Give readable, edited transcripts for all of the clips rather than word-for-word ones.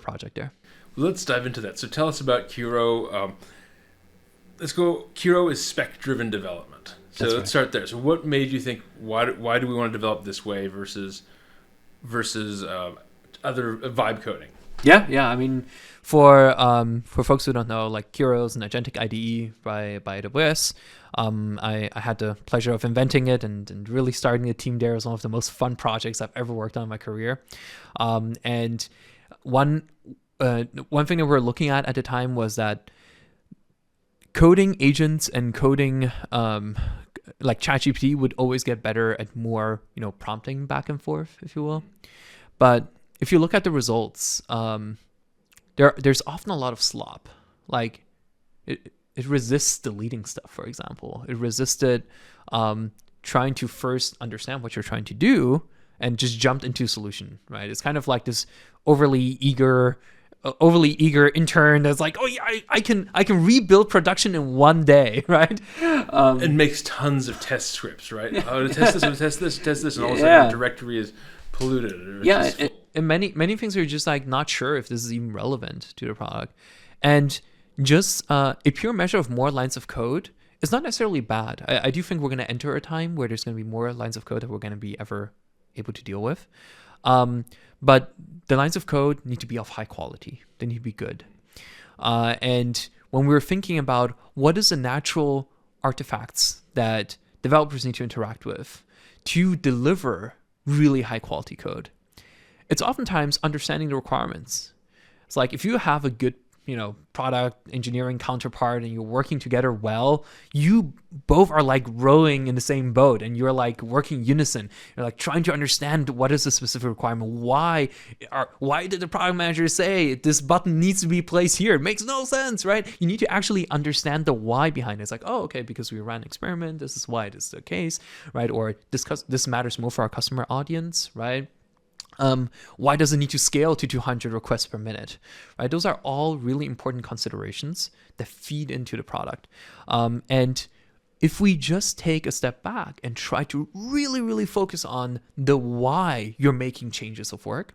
project there. Well, let's dive into that. So tell us about Kiro. Let's go. Kiro is spec-driven development. So That's let's right. start there. So what made you think, why do we want to develop this way versus other vibe coding? Yeah. I mean, for folks who don't know, like Kiro is an agentic IDE by AWS. I had the pleasure of inventing it and really starting a team there. It was one of the most fun projects I've ever worked on in my career. And one thing that we were looking at the time was that coding agents and coding like ChatGPT would always get better at more, prompting back and forth, if you will. But if you look at the results, there's often a lot of slop. Like it resists deleting stuff, for example. It resisted trying to first understand what you're trying to do and just jumped into a solution, right? It's kind of like this overly eager intern that's like, oh yeah, I can rebuild production in one day, right? It makes tons of test scripts, right? Oh, to test this, and all of a sudden the directory is polluted. And many things are just like not sure if this is even relevant to the product, and just a pure measure of more lines of code is not necessarily bad. I do think we're going to enter a time where there's going to be more lines of code that we're going to be ever able to deal with. But the lines of code need to be of high quality. They need to be good. And when we were thinking about what is the natural artifacts that developers need to interact with to deliver really high quality code, it's oftentimes understanding the requirements. It's like if you have a good product engineering counterpart and you're working together well, you both are like rowing in the same boat and you're like working unison. You're like trying to understand what is the specific requirement. Why did the product manager say this button needs to be placed here? It makes no sense, right? You need to actually understand the why behind it. It's like, oh, okay, because we ran an experiment. This is why this is the case, right? Or this matters more for our customer audience, right? Why does it need to scale to 200 requests per minute, right? Those are all really important considerations that feed into the product. And if we just take a step back and try to really, really focus on the why you're making changes of work,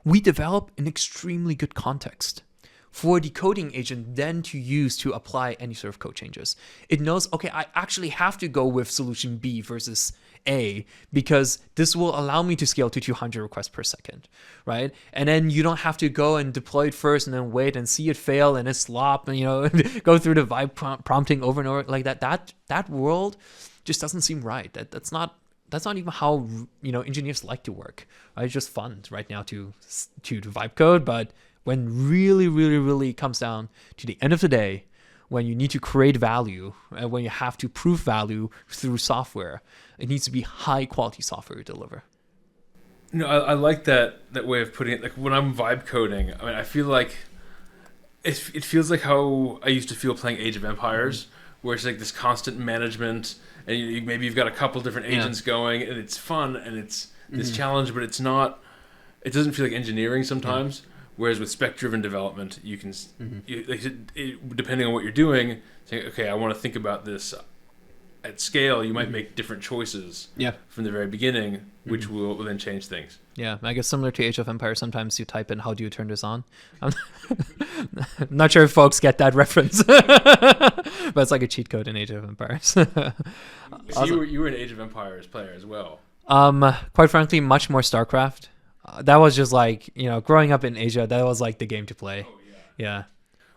we develop an extremely good context for the coding agent then to use to apply any sort of code changes. It knows, okay, I actually have to go with solution B versus A because this will allow me to scale to 200 requests per second, right? And then you don't have to go and deploy it first and then wait and see it fail and it slop and, go through the vibe prompting over and over like that. That world just doesn't seem right. That's not even how, engineers like to work, right? It's just fun right now to vibe code, but when really, really, really comes down to the end of the day, when you need to create value and when you have to prove value through software, it needs to be high quality software you deliver. I like that way of putting it. Like when I'm vibe coding, I mean, I feel like it feels like how I used to feel playing Age of Empires, where it's like this constant management, and maybe you've got a couple different agents going, and it's fun and it's this challenge, but it's not. It doesn't feel like engineering sometimes. Whereas with spec-driven development, you can, depending on what you're doing, say, okay, I want to think about this at scale. You might make different choices from the very beginning, which will then change things. Yeah, I guess similar to Age of Empires, sometimes you type in, how do you turn this on? I'm not sure if folks get that reference, but it's like a cheat code in Age of Empires. So you were an Age of Empires player as well. Quite frankly, much more StarCraft. That was just like, growing up in Asia, that was like the game to play. Oh, Yeah.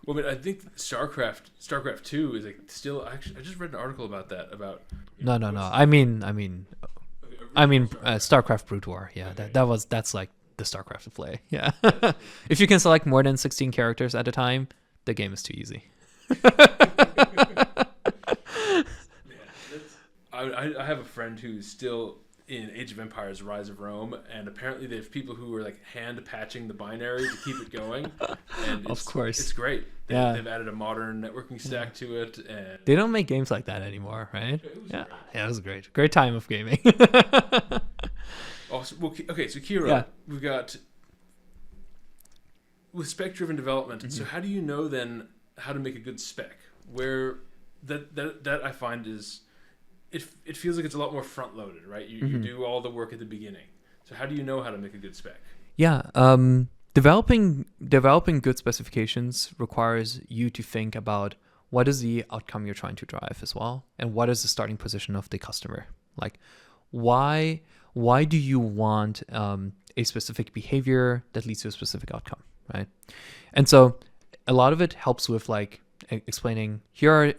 Well, but I think StarCraft 2 is like still, actually, I just read an article about that. No. I mean, StarCraft Brood War. Yeah, that's like the StarCraft to play. Yeah. If you can select more than 16 characters at a time, the game is too easy. I have a friend who's still in Age of Empires Rise of Rome, and apparently they have people who are like hand patching the binary to keep it going. And of course, it's great. They've added a modern networking stack to it, and they don't make games like that anymore, right? Yeah, it was great time of gaming. So Kiro, we've got with spec-driven development. So how do you know then how to make a good spec? Where that I find is. It feels like it's a lot more front-loaded, right? You do all the work at the beginning. So how do you know how to make a good spec? Yeah, Developing good specifications requires you to think about what is the outcome you're trying to drive as well, and what is the starting position of the customer. Like, why do you want a specific behavior that leads to a specific outcome, right? And so a lot of it helps with like explaining here are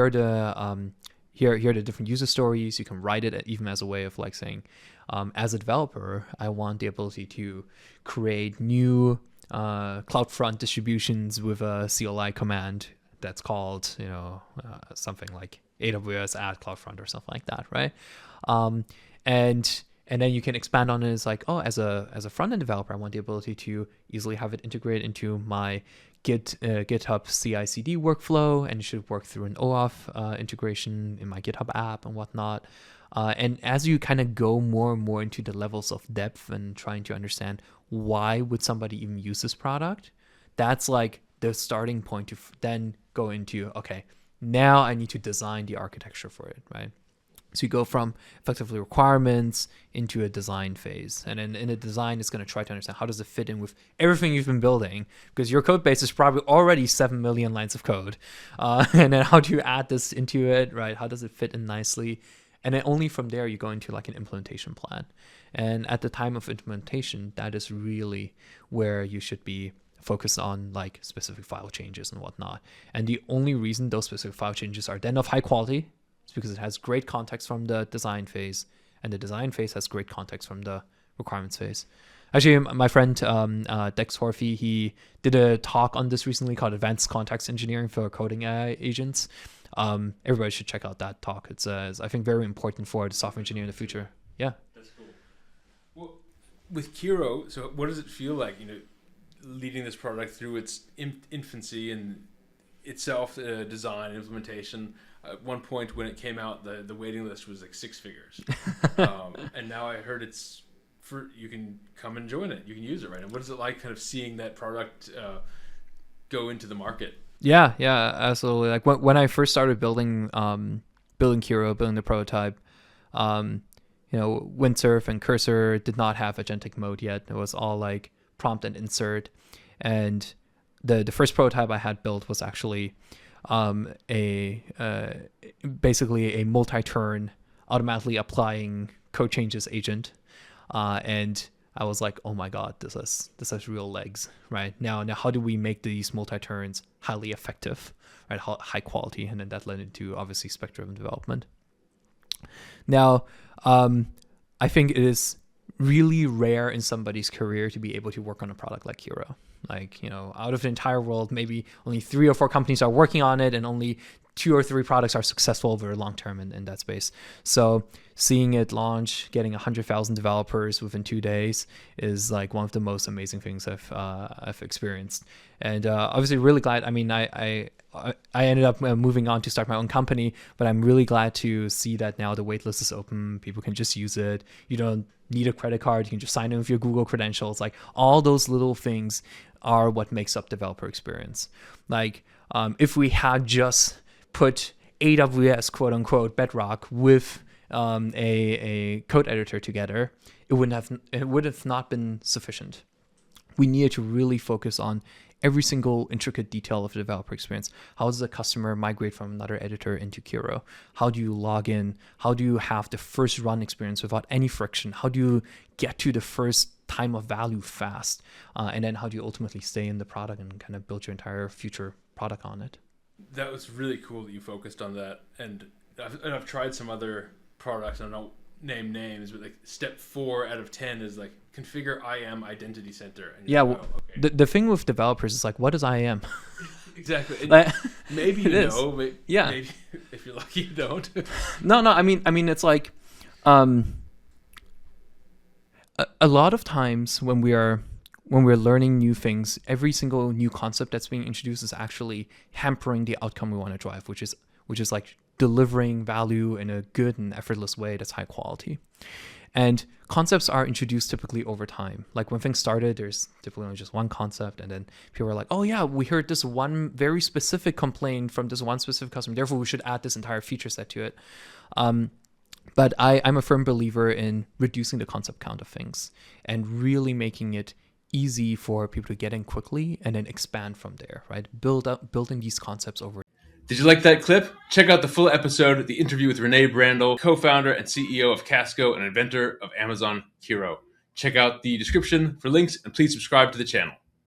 the different user stories. You can write it even as a way of like saying, as a developer, I want the ability to create new CloudFront distributions with a CLI command that's called, something like AWS add CloudFront or something like that, right? And then you can expand on it as like, oh, as a front-end developer, I want the ability to easily have it integrate into my GitHub CI/CD workflow, and it should work through an OAuth integration in my GitHub app and whatnot. And as you kind of go more and more into the levels of depth and trying to understand why would somebody even use this product, that's like the starting point to then go into, okay, now I need to design the architecture for it, right? So you go from effectively requirements into a design phase. And then in the design, it's going to try to understand how does it fit in with everything you've been building, because your code base is probably already 7 million lines of code. And then how do you add this into it, right? How does it fit in nicely? And then only from there, you go into like an implementation plan. And at the time of implementation, that is really where you should be focused on like specific file changes and whatnot. And the only reason those specific file changes are then of high quality is because it has great context from the design phase, and the design phase has great context from the requirements phase. Actually, my friend Dex Horphy, he did a talk on this recently called Advanced Context Engineering for Coding Agents. Everybody should check out that talk. It's I think very important for the software engineer in the future. Yeah. That's cool. Well, with Kiro, so what does it feel like, leading this product through its infancy and itself, design and implementation? At one point when it came out, the waiting list was like 6 figures. And now I heard you can come and join it. You can use it, right? And what is it like kind of seeing that product go into the market? Yeah, absolutely. Like when I first started building Kiro, building the prototype, Windsurf and Cursor did not have agentic mode yet. It was all like prompt and insert. And the first prototype I had built was actually basically a multi-turn automatically applying code changes agent. And I was like, oh my God, this has real legs, right? Now how do we make these multi-turns highly effective, right? High quality. And then that led into obviously spec-driven development. Now, I think it is really rare in somebody's career to be able to work on a product like Kiro. Like, out of the entire world, maybe only 3 or 4 companies are working on it, and only 2 or 3 products are successful over long term in that space. So seeing it launch, getting 100,000 developers within 2 days is like one of the most amazing things I've experienced. And obviously really glad. I mean, I ended up moving on to start my own company, but I'm really glad to see that now the waitlist is open. People can just use it. You don't need a credit card. You can just sign in with your Google credentials. Like all those little things are what makes up developer experience. Like if we had just put AWS quote unquote Bedrock with a code editor together, it would have not been sufficient. We needed to really focus on every single intricate detail of the developer experience. How does a customer migrate from another editor into Kiro? How do you log in? How do you have the first run experience without any friction? How do you get to the first time of value fast? And then how do you ultimately stay in the product and kind of build your entire future product on it? That was really cool that you focused on that. And I've tried some other products, and I don't name names, but like step 4 out of 10 is like configure IAM identity center. And okay. The thing with developers is like, what is IAM? Exactly. Maybe maybe if you're lucky you don't. No. I mean, it's like a lot of times when we're learning new things, every single new concept that's being introduced is actually hampering the outcome we want to drive, which is like delivering value in a good and effortless way that's high quality. And concepts are introduced typically over time. Like when things started, there's typically only just one concept, and then people are like, oh yeah, we heard this one very specific complaint from this one specific customer, therefore we should add this entire feature set to it. But I'm a firm believer in reducing the concept count of things and really making it easy for people to get in quickly and then expand from there, right? Building these concepts over. Did you like that clip? Check out the full episode, the interview with Renee Brandel, co-founder and CEO of Casco and inventor of Amazon Kiro. Check out the description for links and please subscribe to the channel.